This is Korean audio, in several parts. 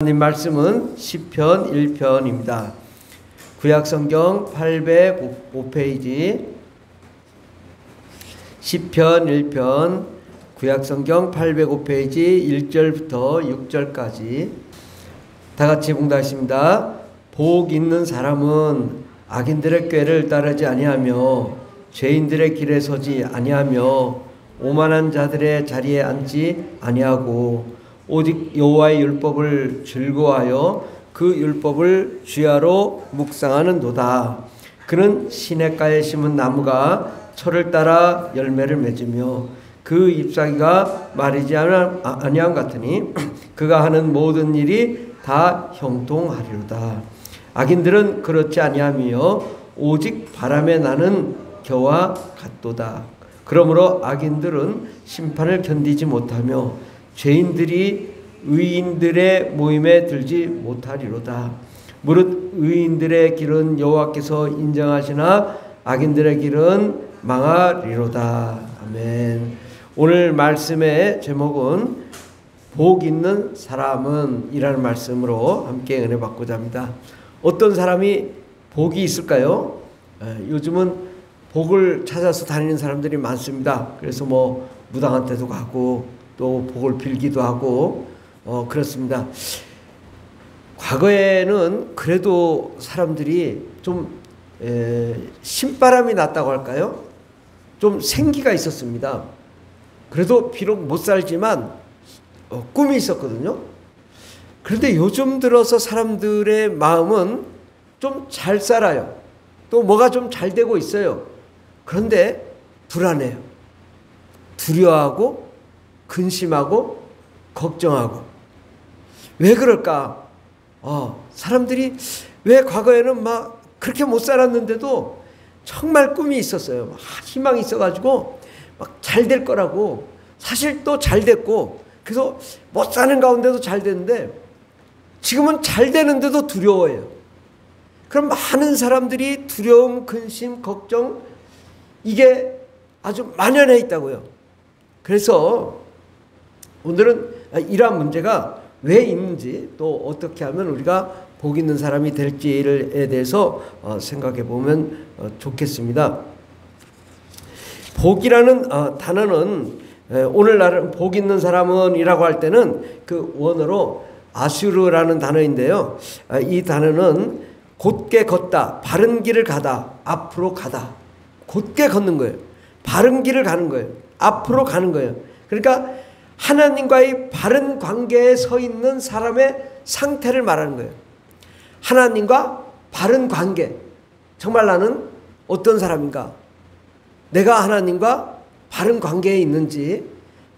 하나님 말씀은 시편 1편입니다. 구약성경 805페이지 시편 1편 구약성경 805페이지 1절부터 6절까지 다같이 봉독하겠습니다. 복 있는 사람은 악인들의 꾀를 따르지 아니하며 죄인들의 길에 서지 아니하며 오만한 자들의 자리에 앉지 아니하고 오직 여호와의 율법을 즐거워하여 그 율법을 주야로 묵상하는도다. 그는 시냇가에 심은 나무가 철을 따라 열매를 맺으며 그 잎사귀가 마르지 아니함 같으니 그가 하는 모든 일이 다 형통하리로다. 악인들은 그렇지 아니하며 오직 바람에 나는 겨와 같도다. 그러므로 악인들은 심판을 견디지 못하며 죄인들이 의인들의 모임에 들지 못하리로다. 무릇 의인들의 길은 여호와께서 인정하시나 악인들의 길은 망하리로다. 아멘. 오늘 말씀의 제목은 복 있는 사람은 이라는 말씀으로 함께 은혜 받고자 합니다. 어떤 사람이 복이 있을까요? 요즘은 복을 찾아서 다니는 사람들이 많습니다. 그래서 무당한테도 가고 또 복을 빌기도 하고 그렇습니다. 과거에는 그래도 사람들이 좀 신바람이 났다고 할까요? 좀 생기가 있었습니다. 그래도 비록 못 살지만 꿈이 있었거든요. 그런데 요즘 들어서 사람들의 마음은 좀 잘 살아요. 또 뭐가 좀 잘 되고 있어요. 그런데 불안해요. 두려워하고 근심하고 걱정하고. 왜 그럴까? 사람들이 왜 과거에는 막 그렇게 못 살았는데도 정말 꿈이 있었어요. 희망이 있어가지고 막 잘 될 거라고. 사실 또 잘 됐고, 그래서 못 사는 가운데도 잘 됐는데 지금은 잘 되는데도 두려워해요. 그럼 많은 사람들이 두려움, 근심, 걱정, 이게 아주 만연해 있다고요. 그래서 오늘은 이러한 문제가 왜 있는지, 또 어떻게 하면 우리가 복 있는 사람이 될지에 대해서 생각해 보면 좋겠습니다. 복이라는 단어는 오늘날은 복 있는 사람은 이라고 할 때는 그 원어로 아슈르라는 단어인데요. 이 단어는 곧게 걷다, 바른 길을 가다, 앞으로 가다. 곧게 걷는 거예요. 바른 길을 가는 거예요. 앞으로 가는 거예요. 그러니까 하나님과의 바른 관계에 서 있는 사람의 상태를 말하는 거예요. 하나님과 바른 관계. 정말 나는 어떤 사람인가? 내가 하나님과 바른 관계에 있는지.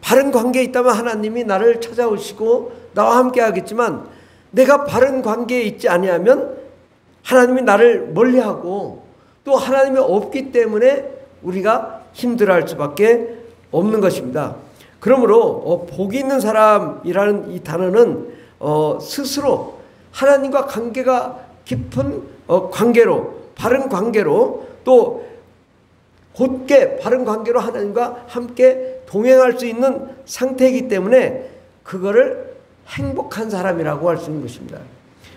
바른 관계에 있다면 하나님이 나를 찾아오시고 나와 함께 하겠지만, 내가 바른 관계에 있지 아니하면 하나님이 나를 멀리하고 또 하나님이 없기 때문에 우리가 힘들어할 수밖에 없는 것입니다. 그러므로 복이 있는 사람이라는 이 단어는 스스로 하나님과 관계가 깊은 관계로, 바른 관계로, 또 곧게 바른 관계로 하나님과 함께 동행할 수 있는 상태이기 때문에 그거를 행복한 사람이라고 할 수 있는 것입니다.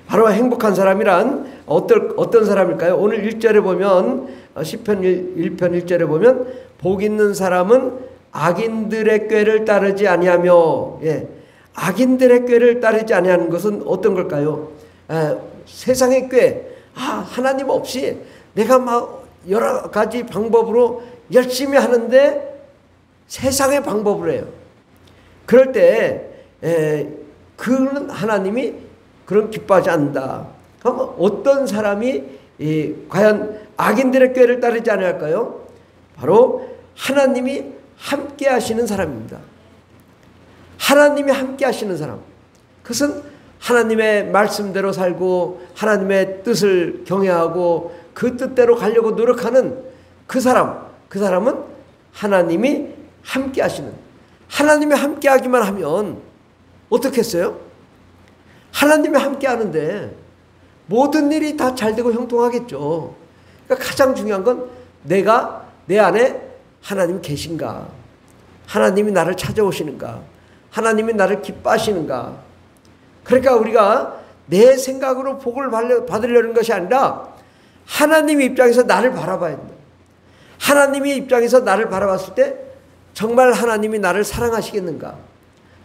바로 행복한 사람이란 어떤 사람일까요? 오늘 1절에 보면, 시편 1편 1절에 보면 복 있는 사람은 악인들의 꾀를 따르지 아니하며, 악인들의 꾀를 따르지 아니하는 것은 어떤 걸까요? 세상의 꾀, 하나님 없이 내가 막 여러 가지 방법으로 열심히 하는데 세상의 방법을 해요. 그럴 때 그는 하나님이 그런 기뻐하지 않는다. 그럼 어떤 사람이 과연 악인들의 꾀를 따르지 않을까요? 바로 하나님이 함께 하시는 사람입니다. 하나님이 함께 하시는 사람. 그것은 하나님의 말씀대로 살고 하나님의 뜻을 경외하고 그 뜻대로 가려고 노력하는 그 사람은 하나님이 함께 하시는. 하나님이 함께 하기만 하면 어떻게 했어요? 하나님이 함께 하는데 모든 일이 다 잘 되고 형통하겠죠. 그러니까 가장 중요한 건 내가 내 안에 하나님이 계신가? 하나님이 나를 찾아오시는가? 하나님이 나를 기뻐하시는가? 그러니까 우리가 내 생각으로 복을 받으려는 것이 아니라 하나님 입장에서 나를 바라봐야 된다. 하나님의 입장에서 나를 바라봤을 때 정말 하나님이 나를 사랑하시겠는가?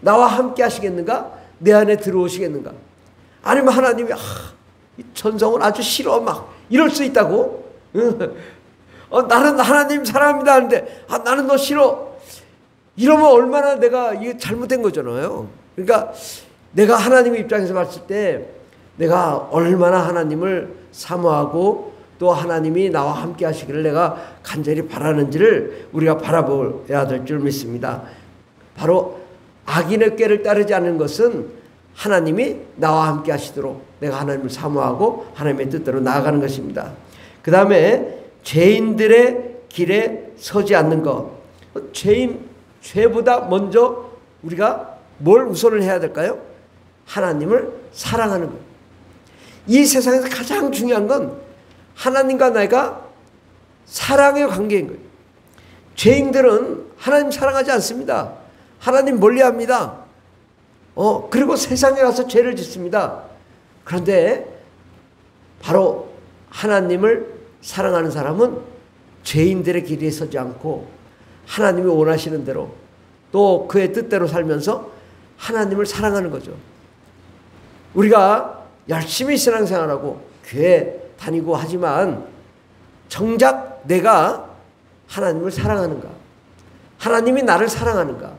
나와 함께 하시겠는가? 내 안에 들어오시겠는가? 아니면 하나님이 이 전성은 아주 싫어 막 이럴 수 있다고? 나는 하나님 사랑합니다 하는데 나는 너 싫어. 이러면 얼마나 내가 이게 잘못된 거잖아요. 그러니까 내가 하나님의 입장에서 봤을 때 내가 얼마나 하나님을 사모하고 또 하나님이 나와 함께 하시기를 내가 간절히 바라는지를 우리가 바라봐야 될 줄 믿습니다. 바로 악인의 꾀를 따르지 않는 것은 하나님이 나와 함께 하시도록 내가 하나님을 사모하고 하나님의 뜻대로 나아가는 것입니다. 그 다음에 죄인들의 길에 서지 않는 것. 죄보다 먼저 우리가 뭘 우선을 해야 될까요? 하나님을 사랑하는 것. 이 세상에서 가장 중요한 건 하나님과 내가 사랑의 관계인 거예요. 죄인들은 하나님 사랑하지 않습니다. 하나님 멀리합니다. 그리고 세상에 가서 죄를 짓습니다. 그런데 바로 하나님을 사랑하는 사람은 죄인들의 길에 서지 않고 하나님이 원하시는 대로 또 그의 뜻대로 살면서 하나님을 사랑하는 거죠. 우리가 열심히 신앙생활하고 교회 다니고 하지만 정작 내가 하나님을 사랑하는가? 하나님이 나를 사랑하는가?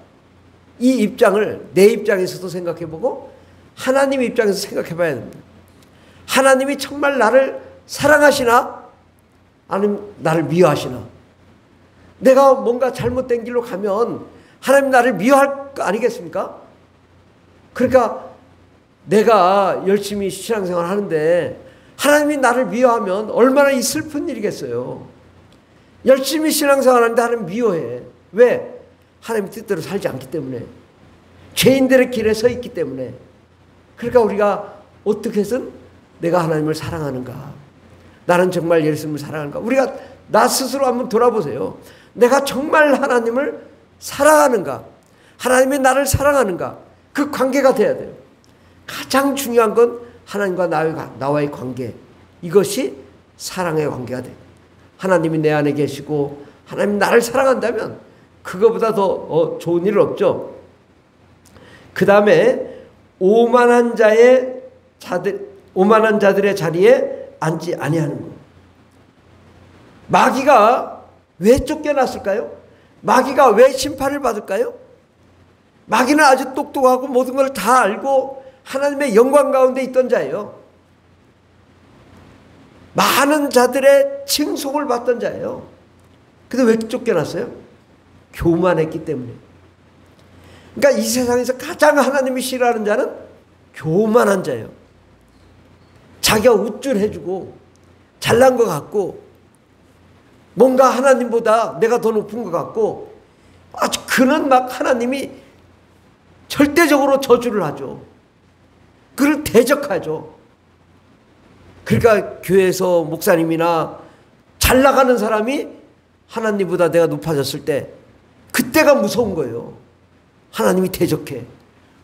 이 입장을 내 입장에서도 생각해보고 하나님 입장에서 생각해봐야 됩니다. 하나님이 정말 나를 사랑하시나? 아니면 나를 미워하시나? 내가 뭔가 잘못된 길로 가면 하나님 나를 미워할 거 아니겠습니까? 그러니까 내가 열심히 신앙생활 하는데 하나님이 나를 미워하면 얼마나 이 슬픈 일이겠어요. 열심히 신앙생활 하는데 하나님 미워해. 왜? 하나님 뜻대로 살지 않기 때문에. 죄인들의 길에 서 있기 때문에. 그러니까 우리가 어떻게 해서든 내가 하나님을 사랑하는가? 나는 정말 예수님을 사랑하는가? 우리가 나 스스로 한번 돌아보세요. 내가 정말 하나님을 사랑하는가? 하나님이 나를 사랑하는가? 그 관계가 돼야 돼요. 가장 중요한 건 하나님과 나와의 관계. 이것이 사랑의 관계가 돼요. 하나님이 내 안에 계시고 하나님이 나를 사랑한다면 그거보다 더 좋은 일 없죠. 그 다음에 오만한 자들의 자리에 앉지 아니하는 것. 마귀가 왜 쫓겨났을까요? 마귀가 왜 심판을 받을까요? 마귀는 아주 똑똑하고 모든 걸 다 알고 하나님의 영광 가운데 있던 자예요. 많은 자들의 칭송을 받던 자예요. 근데 왜 쫓겨났어요? 교만했기 때문에. 그러니까 이 세상에서 가장 하나님이 싫어하는 자는 교만한 자예요. 자기가 우쭐해주고 잘난 것 같고 뭔가 하나님보다 내가 더 높은 것 같고 아주 그는 막 하나님이 절대적으로 저주를 하죠. 그를 대적하죠. 그러니까 교회에서 목사님이나 잘 나가는 사람이 하나님보다 내가 높아졌을 때 그때가 무서운 거예요. 하나님이 대적해.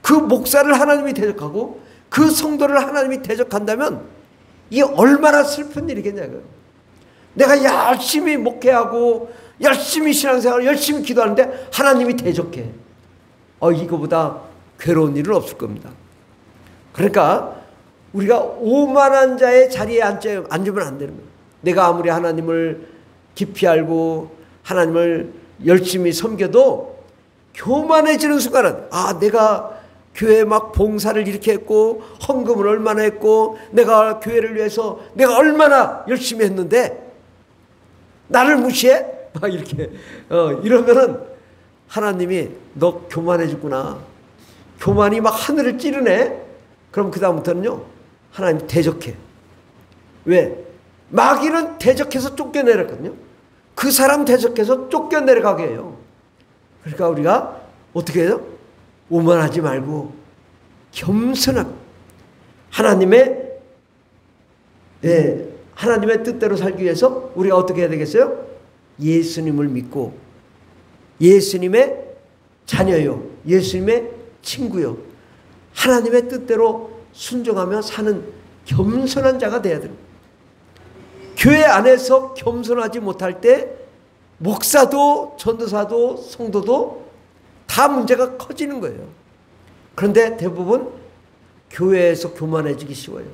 그 목사를 하나님이 대적하고 그 성도를 하나님이 대적한다면 이게 얼마나 슬픈 일이겠냐고요. 내가 열심히 목회하고 열심히 신앙생활 열심히 기도하는데 하나님이 대적해. 이거보다 괴로운 일은 없을 겁니다. 그러니까 우리가 오만한 자의 자리에 앉으면 안 되는 거예요. 내가 아무리 하나님을 깊이 알고 하나님을 열심히 섬겨도 교만해지는 순간은 내가 교회에 막 봉사를 이렇게 했고 헌금을 얼마나 했고 내가 교회를 위해서 내가 얼마나 열심히 했는데 나를 무시해? 막 이렇게 이러면은 하나님이 너 교만해졌구나. 교만이 막 하늘을 찌르네. 그럼 그 다음부터는요 하나님 대적해. 왜? 마귀는 대적해서 쫓겨내렸거든요. 그 사람 대적해서 쫓겨내려가게 해요. 그러니까 우리가 어떻게 해요? 오만하지 말고 겸손하게 하나님의 뜻대로 살기 위해서 우리가 어떻게 해야 되겠어요? 예수님을 믿고 예수님의 자녀요, 예수님의 친구요, 하나님의 뜻대로 순종하며 사는 겸손한 자가 되어야 됩니다. 교회 안에서 겸손하지 못할 때 목사도 전도사도 성도도 다 문제가 커지는 거예요. 그런데 대부분 교회에서 교만해지기 쉬워요.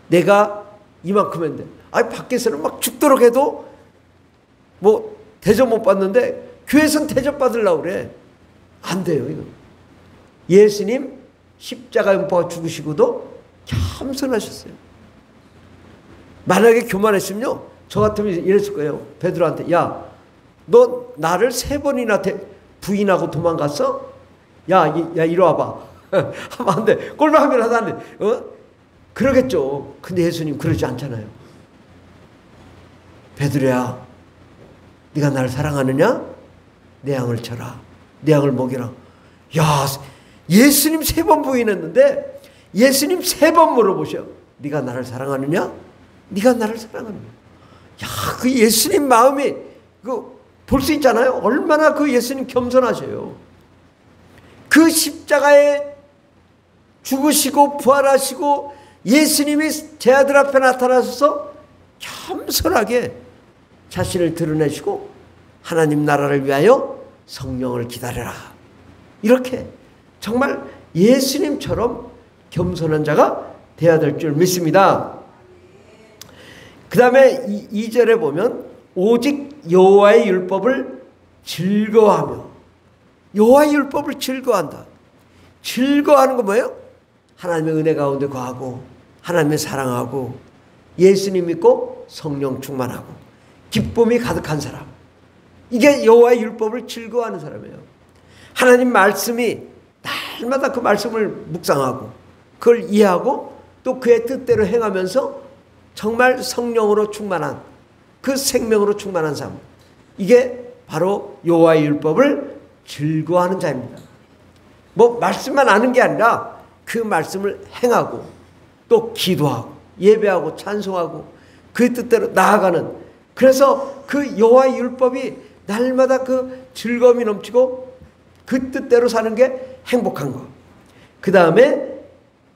내가 이만큼 했는데 밖에서는 막 죽도록 해도 뭐 대접 못 받는데 교회에서는 대접 받으려고 그래. 안 돼요. 이거. 예수님 십자가에 못 박아 죽으시고도 겸손하셨어요. 만약에 교만했으면요, 저 같으면 이랬을 거예요. 베드로한테, 야, 너 나를 3번이나 부인하고 도망갔어? 야, 이리 와봐. 하면 안 돼. 꼴방하면 하도 안 돼. 그러겠죠. 근데 예수님 그러지 않잖아요. 베드로야, 네가 나를 사랑하느냐? 내 양을 쳐라. 내 양을 먹여라. 야, 예수님 3번 부인했는데 예수님 3번 물어보셔. 네가 나를 사랑하느냐? 네가 나를 사랑하느냐? 야, 그 예수님 마음이 볼 수 있잖아요. 얼마나 그 예수님 겸손하셔요. 그 십자가에 죽으시고 부활하시고 예수님이 제 아들 앞에 나타나셔서 겸손하게 자신을 드러내시고 하나님 나라를 위하여 성령을 기다려라. 이렇게 정말 예수님처럼 겸손한 자가 되어야 될 줄 믿습니다. 그 다음에 2절에 보면 오직 여호와의 율법을 즐거워하며, 여호와의 율법을 즐거워한다. 즐거워하는 건 뭐예요? 하나님의 은혜 가운데 거하고 하나님의 사랑하고 예수님 믿고 성령 충만하고 기쁨이 가득한 사람, 이게 여호와의 율법을 즐거워하는 사람이에요. 하나님 말씀이 날마다 그 말씀을 묵상하고 그걸 이해하고 또 그의 뜻대로 행하면서 정말 성령으로 충만한, 그 생명으로 충만한 삶, 이게 바로 여호와의 율법을 즐거워하는 자입니다. 뭐 말씀만 아는 게 아니라 그 말씀을 행하고 또 기도하고 예배하고 찬송하고 그 뜻대로 나아가는, 그래서 그 여호와의 율법이 날마다 그 즐거움이 넘치고 그 뜻대로 사는 게 행복한 거. 그 다음에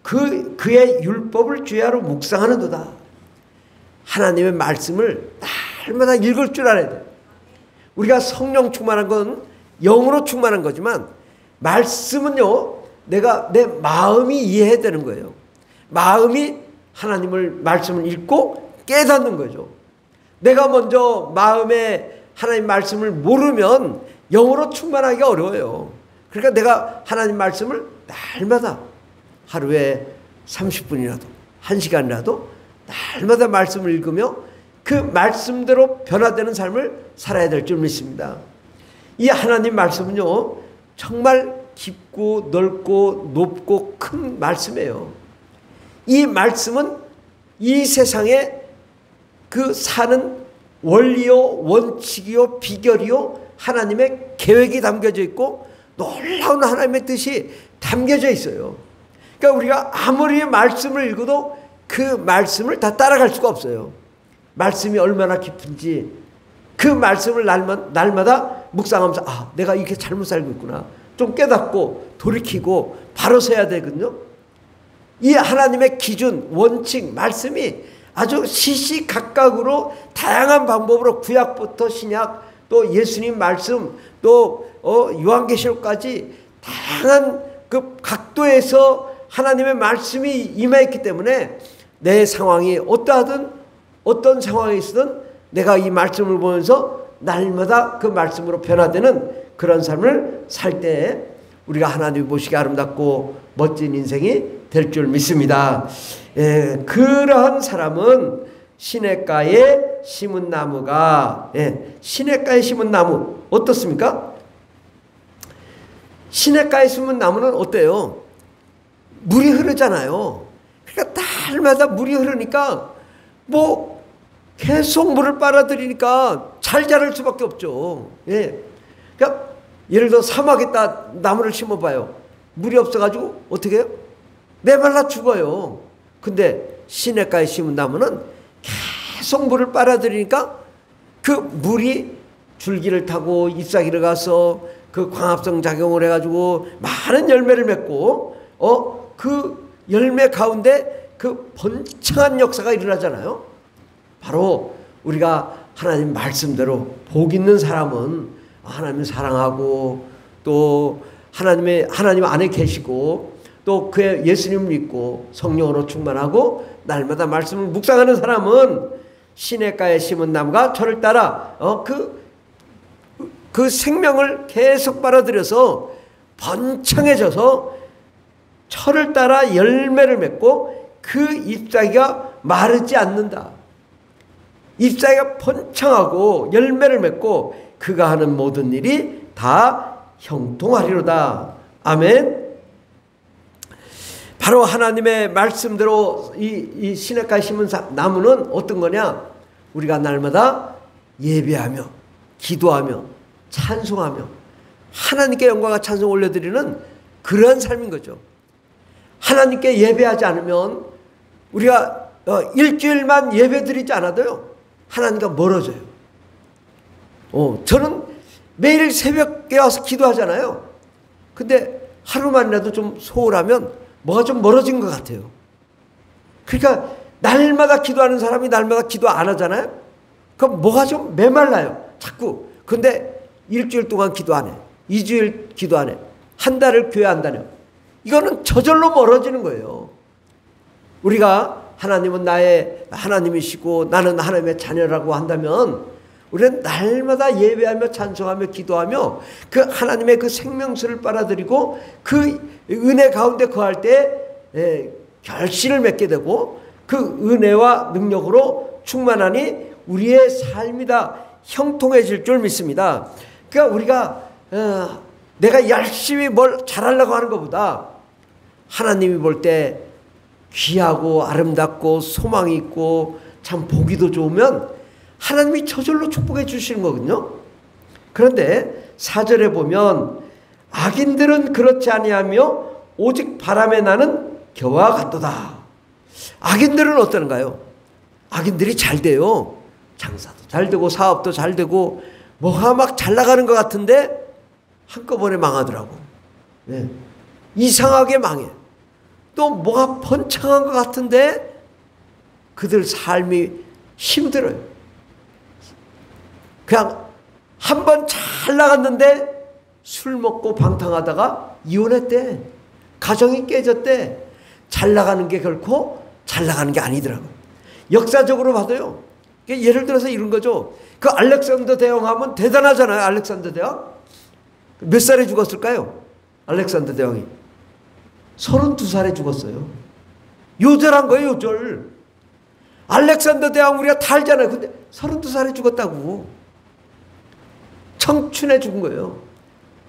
그의 율법을 주야로 묵상하는도다. 하나님의 말씀을 날마다 읽을 줄 알아야 돼. 우리가 성령 충만한 건 영으로 충만한 거지만 말씀은요, 내가 내 마음이 이해해야 되는 거예요. 마음이 하나님을 말씀을 읽고 깨닫는 거죠. 내가 먼저 마음에 하나님 말씀을 모르면 영으로 충만하기가 어려워요. 그러니까 내가 하나님 말씀을 날마다 하루에 30분이라도 1시간이라도 날마다 말씀을 읽으며 그 말씀대로 변화되는 삶을 살아야 될 줄 믿습니다. 이 하나님 말씀은요, 정말 깊고 넓고 높고 큰 말씀이에요. 이 말씀은 이 세상에 그 사는 원리요, 원칙이요, 비결이요, 하나님의 계획이 담겨져 있고 놀라운 하나님의 뜻이 담겨져 있어요. 그러니까 우리가 아무리 말씀을 읽어도 그 말씀을 다 따라갈 수가 없어요. 말씀이 얼마나 깊은지 그 말씀을 날마다 묵상하면서, 아, 내가 이렇게 잘못 살고 있구나, 좀 깨닫고 돌이키고 바로 서야 되거든요. 이 하나님의 기준, 원칙, 말씀이 아주 시시각각으로 다양한 방법으로 구약부터 신약, 또 예수님 말씀, 또 요한계시록까지 다양한 그 각도에서 하나님의 말씀이 임하였기 때문에 내 상황이 어떠하든 어떤 상황에 있든 내가 이 말씀을 보면서 날마다 그 말씀으로 변화되는 그런 삶을 살 때 우리가 하나님이 보시기에 아름답고 멋진 인생이 될 줄 믿습니다. 그러한 사람은 시냇가에 심은 나무가, 시냇가에 심은 나무 어떻습니까? 시냇가에 심은 나무는 어때요? 물이 흐르잖아요. 그러니까 날마다 물이 흐르니까 뭐 계속 물을 빨아들이니까 잘 자랄 수밖에 없죠. 그러니까 예를 들어 사막에다 나무를 심어봐요. 물이 없어가지고 어떻게 해요? 메말라 죽어요. 근데 시냇가에 심은 나무는 계속 물을 빨아들이니까 그 물이 줄기를 타고 잎사귀를 가서 그 광합성 작용을 해가지고 많은 열매를 맺고 그 열매 가운데 그 번창한 역사가 일어나잖아요. 바로 우리가 하나님 말씀대로 복 있는 사람은 하나님을 사랑하고 또 하나님 안에 계시고 또 그의 예수님을 믿고 성령으로 충만하고 날마다 말씀을 묵상하는 사람은 시냇가에 심은 나무가 저를 따라 그 생명을 계속 빨아들여서 번창해져서 철을 따라 열매를 맺고 그 잎사귀가 마르지 않는다. 잎사귀가 번창하고 열매를 맺고 그가 하는 모든 일이 다 형통하리로다. 아멘. 바로 하나님의 말씀대로 이 시냇가에 심은 나무는 어떤 거냐? 우리가 날마다 예배하며 기도하며 찬송하며 하나님께 영광과 찬송 올려드리는 그러한 삶인 거죠. 하나님께 예배하지 않으면 우리가 일주일만 예배 드리지 않아도요 하나님과 멀어져요. 저는 매일 새벽에 와서 기도하잖아요. 근데 하루만이라도 좀 소홀하면 뭐가 좀 멀어진 것 같아요. 그러니까 날마다 기도하는 사람이 날마다 기도 안 하잖아요. 그럼 뭐가 좀 메말라요. 자꾸. 근데 일주일 동안 기도 안 해. 2주일 기도 안 해. 한 달을 교회 안 다녀. 이거는 저절로 멀어지는 거예요. 우리가 하나님은 나의 하나님이시고 나는 하나님의 자녀라고 한다면 우리는 날마다 예배하며 찬송하며 기도하며 그 하나님의 그 생명수를 빨아들이고 그 은혜 가운데 거할 때 결실을 맺게 되고 그 은혜와 능력으로 충만하니 우리의 삶이 다 형통해질 줄 믿습니다. 그러니까 우리가 내가 열심히 뭘 잘하려고 하는 것보다 하나님이 볼 때 귀하고 아름답고 소망이 있고 참 보기도 좋으면 하나님이 저절로 축복해 주시는 거거든요. 그런데 4절에 보면 악인들은 그렇지 아니하며 오직 바람에 나는 겨와 같도다. 악인들은 어떤가요? 악인들이 잘 돼요. 장사도 잘 되고 사업도 잘 되고 뭐가 막 잘 나가는 것 같은데 한꺼번에 망하더라고. 네. 이상하게 망해. 또 뭐가 번창한 것 같은데 그들 삶이 힘들어요. 그냥 한 번 잘 나갔는데 술 먹고 방탕하다가 이혼했대. 가정이 깨졌대. 잘 나가는 게 결코 잘 나가는 게 아니더라고. 역사적으로 봐도요. 예를 들어서 이런 거죠. 그 알렉산더 대왕 하면 대단하잖아요. 알렉산더 대왕. 몇 살에 죽었을까요? 알렉산더 대왕이 32살에 죽었어요. 요절한 거예요. 요절. 알렉산더 대왕 우리가 다 알잖아요. 근데 32살에 죽었다고. 청춘에 죽은 거예요.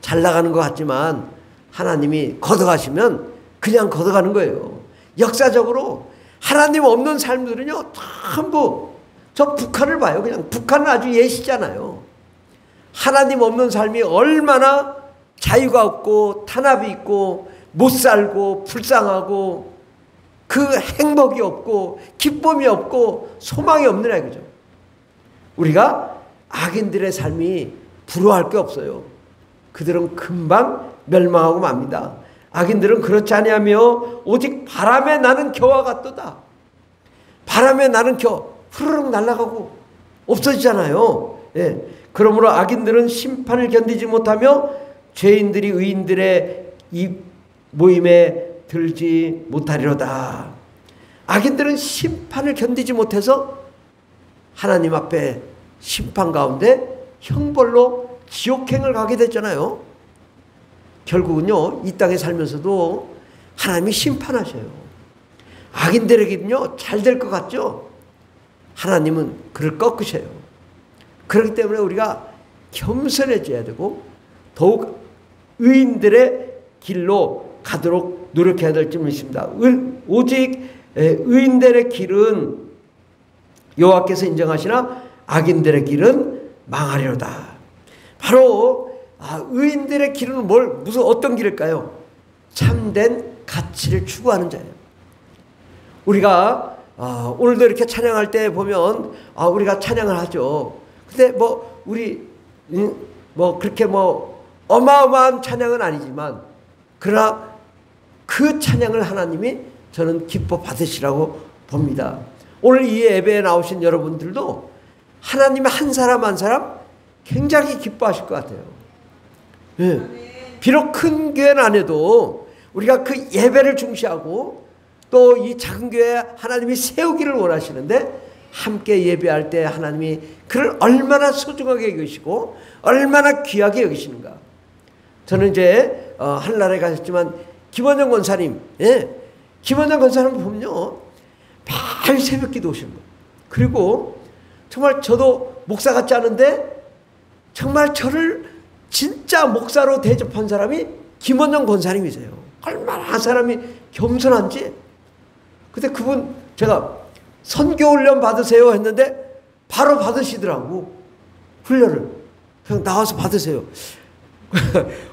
잘 나가는 것 같지만 하나님이 걷어가시면 그냥 걷어가는 거예요. 역사적으로 하나님 없는 삶들은요 전부 저 북한을 봐요. 그냥 북한은 아주 예시잖아요. 하나님 없는 삶이 얼마나 자유가 없고 탄압이 있고 못 살고 불쌍하고 그 행복이 없고 기쁨이 없고 소망이 없느냐 이거죠. 우리가 악인들의 삶이 부러워할 게 없어요. 그들은 금방 멸망하고 맙니다. 악인들은 그렇지 아니하며 오직 바람에 나는 겨와 같도다. 바람에 나는 겨 후루룩 날아가고 없어지잖아요. 예. 그러므로 악인들은 심판을 견디지 못하며 죄인들이 의인들의 이 모임에 들지 못하리로다. 악인들은 심판을 견디지 못해서 하나님 앞에 심판 가운데 형벌로 지옥행을 가게 됐잖아요. 결국은요 이 땅에 살면서도 하나님이 심판하셔요. 악인들에게는요 잘 될 것 같죠? 하나님은 그를 꺾으셔요. 그렇기 때문에 우리가 겸손해져야 되고 더욱 의인들의 길로 가도록 노력해야 될 줄 믿습니다. 오직 의인들의 길은 여호와께서 인정하시나 악인들의 길은 망하리로다. 바로 의인들의 길은 무슨 어떤 길일까요? 참된 가치를 추구하는 자예요. 우리가 오늘도 이렇게 찬양할 때 보면 우리가 찬양을 하죠. 근데 우리 그렇게 어마어마한 찬양은 아니지만 그러나 그 찬양을 하나님이 저는 기뻐 받으시라고 봅니다. 오늘 이 예배에 나오신 여러분들도 하나님의 한 사람 한 사람 굉장히 기뻐하실 것 같아요. 예. 비록 큰 교회는 안 해도 우리가 그 예배를 중시하고 또 이 작은 교회 하나님이 세우기를 원하시는데, 함께 예배할 때 하나님이 그를 얼마나 소중하게 여기시고 얼마나 귀하게 여기시는가. 저는 이제 한나라에 가셨지만 김원영 권사님, 김원영 권사님 보면요, 매일 새벽 기도 오시는 거예요. 그리고 정말 저도 목사 같지 않은데 정말 저를 진짜 목사로 대접한 사람이 김원영 권사님이세요. 얼마나 사람이 겸손한지. 근데 그분 제가 선교 훈련 받으세요 했는데 바로 받으시더라고. 훈련을 그냥 나와서 받으세요.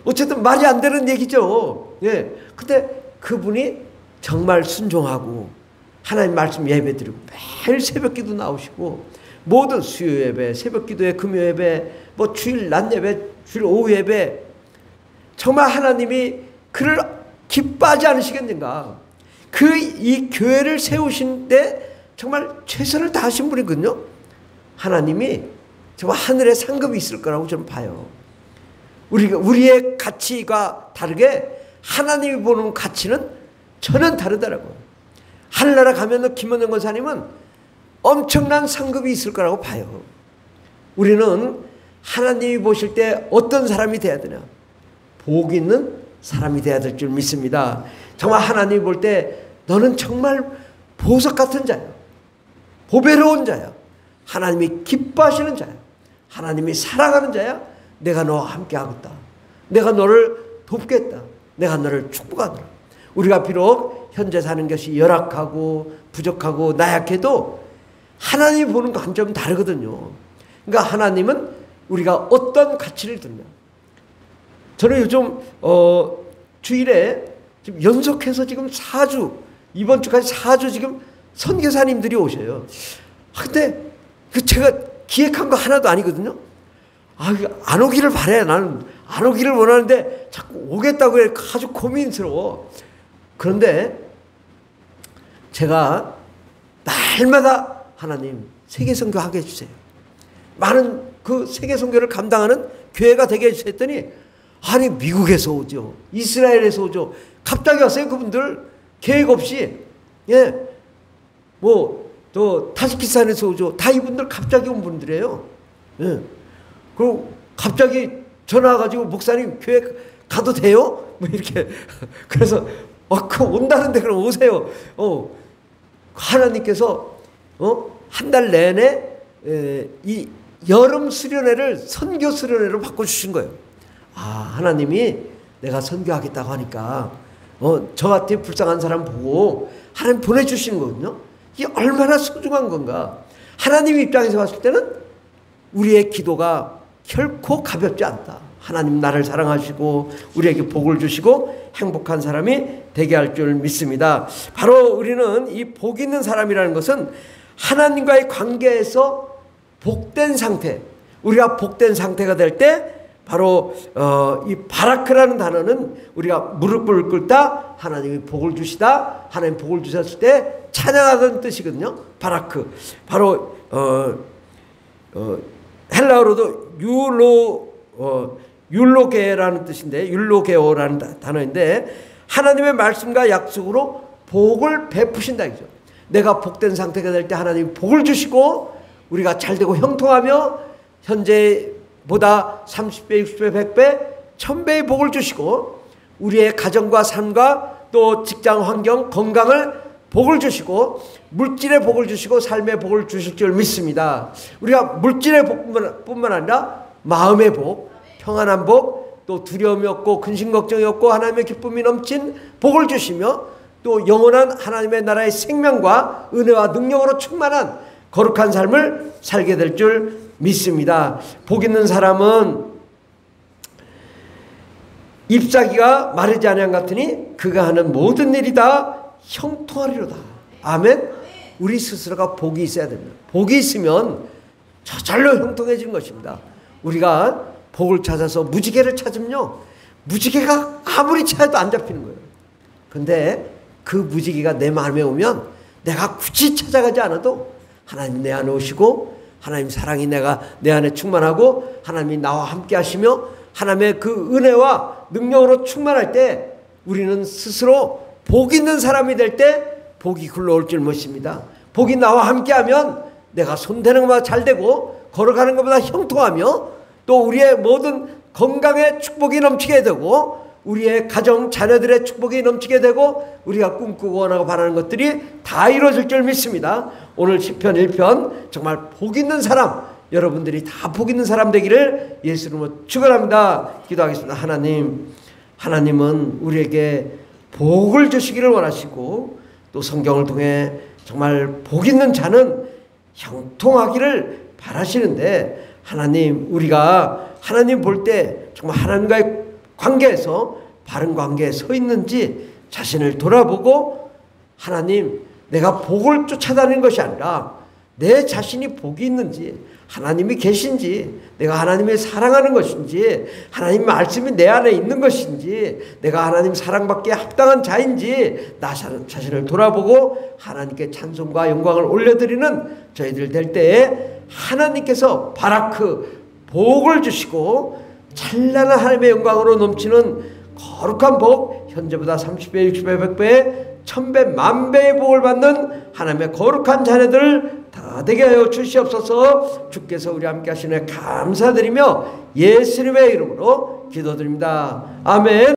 어쨌든 말이 안 되는 얘기죠. 예. 근데 그분이 정말 순종하고 하나님 말씀 예배 드리고 매일 새벽 기도 나오시고 모든 수요 예배, 새벽 기도회, 금요 예배, 뭐 주일 낮 예배, 주일 오후 예배, 정말 하나님이 그를 기뻐하지 않으시겠는가. 이 교회를 세우신데 정말 최선을 다하신 분이거든요. 하나님이 정말 하늘에 상급이 있을 거라고 저는 봐요. 우리의 가치가 다르게 하나님이 보는 가치는 전혀 다르더라고요. 하늘나라 가면 김원영 권사님은 엄청난 상급이 있을 거라고 봐요. 우리는 하나님이 보실 때 어떤 사람이 돼야 되냐? 복 있는 사람이 돼야 될 줄 믿습니다. 정말 하나님이 볼 때 너는 정말 보석 같은 자야. 보배로운 자야. 하나님이 기뻐하시는 자야. 하나님이 사랑하는 자야. 내가 너와 함께 하겠다. 내가 너를 돕겠다. 내가 너를 축복하노라. 우리가 비록 현재 사는 것이 열악하고 부족하고 나약해도 하나님이 보는 관점은 다르거든요. 그러니까 하나님은 우리가 어떤 가치를 두냐. 저는 요즘 주일에 지금 연속해서 지금 4주, 이번 주까지 4주 지금 선교사님들이 오셔요. 근데 제가 기획한 거 하나도 아니거든요. 안 오기를 바래. 나는 안 오기를 원하는데 자꾸 오겠다고 해. 아주 고민스러워. 그런데 제가 날마다 하나님 세계 선교 하게 해주세요. 많은 그 세계 선교를 감당하는 교회가 되게 해주세요 했더니, 아니 미국에서 오죠, 이스라엘에서 오죠. 갑자기 왔어요. 그분들 계획 없이. 예, 뭐 또 타지키스탄에서 오죠. 다 이분들 갑자기 온 분들이에요. 예. 그리고 갑자기 전화 와가지고 목사님 교회 가도 돼요? 뭐 이렇게. 그래서 그 온다는데 그럼 오세요. 하나님께서 한 달 내내 이 여름 수련회를 선교 수련회로 바꿔주신 거예요. 하나님이 내가 선교하겠다고 하니까 저한테 불쌍한 사람 보고 하나님 보내주신 거거든요. 이게 얼마나 소중한 건가. 하나님 입장에서 봤을 때는 우리의 기도가 결코 가볍지 않다. 하나님 나를 사랑하시고 우리에게 복을 주시고 행복한 사람이 되게 할 줄 믿습니다. 바로 우리는 이 복 있는 사람이라는 것은 하나님과의 관계에서 복된 상태, 우리가 복된 상태가 될 때 바로 이 바라크라는 단어는 우리가 무릎을 꿇다 하나님이 복을 주시다, 하나님 복을 주셨을 때 찬양하던 뜻이거든요. 바라크. 바로 헬라어로도 율로게라는 뜻인데, 율로게오라는 단어인데 하나님의 말씀과 약속으로 복을 베푸신다 이죠. 내가 복된 상태가 될 때 하나님이 복을 주시고 우리가 잘되고 형통하며 현재보다 30배, 60배, 100배, 1000배의 복을 주시고 우리의 가정과 삶과 또 직장 환경, 건강을 복을 주시고 물질의 복을 주시고 삶의 복을 주실 줄 믿습니다. 우리가 물질의 복뿐만 아니라 마음의 복, 평안한 복, 또 두려움이 없고 근심 걱정이 없고 하나님의 기쁨이 넘친 복을 주시며 또 영원한 하나님의 나라의 생명과 은혜와 능력으로 충만한 거룩한 삶을 살게 될 줄 믿습니다. 복 있는 사람은 잎사귀가 마르지 아니한 같으니 그가 하는 모든 일이 다 형통하리로다. 아멘. 우리 스스로가 복이 있어야 됩니다. 복이 있으면 저절로 형통해지는 것입니다. 우리가 복을 찾아서 무지개를 찾으면요, 무지개가 아무리 찾아도 안 잡히는 거예요. 근데 그 무지개가 내 마음에 오면 내가 굳이 찾아가지 않아도 하나님 내 안에 오시고 하나님 사랑이 내 안에 충만하고 하나님이 나와 함께 하시며 하나님의 그 은혜와 능력으로 충만할 때 우리는 스스로 복 있는 사람이 될 때 복이 굴러올 줄 것입니다. 복이 나와 함께하면 내가 손대는 것보다 잘 되고 걸어가는 것보다 형통하며 또 우리의 모든 건강에 축복이 넘치게 되고 우리의 가정 자녀들의 축복이 넘치게 되고 우리가 꿈꾸고 원하고 바라는 것들이 다 이루어질 줄 믿습니다. 오늘 시편 1편 정말 복 있는 사람, 여러분들이 다 복 있는 사람 되기를 예수 이름으로 축원합니다. 기도하겠습니다. 하나님은 우리에게 복을 주시기를 원하시고 또 성경을 통해 정말 복 있는 자는 형통하기를 바라시는데 하나님, 우리가 하나님 볼 때 정말 하나님과의 관계에서 바른 관계에 서 있는지 자신을 돌아보고 하나님, 내가 복을 쫓아다니는 것이 아니라 내 자신이 복이 있는지, 하나님이 계신지, 내가 하나님을 사랑하는 것인지, 하나님 말씀이 내 안에 있는 것인지, 내가 하나님 사랑받기에 합당한 자인지 나 자신을 돌아보고 하나님께 찬송과 영광을 올려드리는 저희들 될 때에 하나님께서 바라크 복을 주시고 찬란한 하나님의 영광으로 넘치는 거룩한 복, 현재보다 30배, 60배, 100배, 1000배, 만배의 복을 받는 하나님의 거룩한 자녀들 다 되게 하여 주시옵소서. 주께서 우리 함께 하시는 감사드리며 예수님의 이름으로 기도드립니다. 아멘.